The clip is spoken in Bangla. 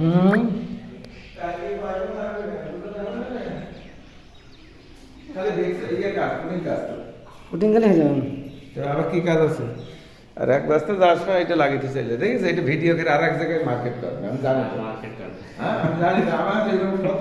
হুম শুটিং গেলে হয়ে যাবেন। আবার কি কাজ আছে? আর এক ব্যস্ত যাওয়ার সময় এটা লাগিতে চাইলে দেখেছি এটা ভিডিও করে আর এক জায়গায় মার্কেট করবে, আমি জানি তো। মার্কেট করবে। হ্যাঁ আমি জানি তো, আমার এরকম কত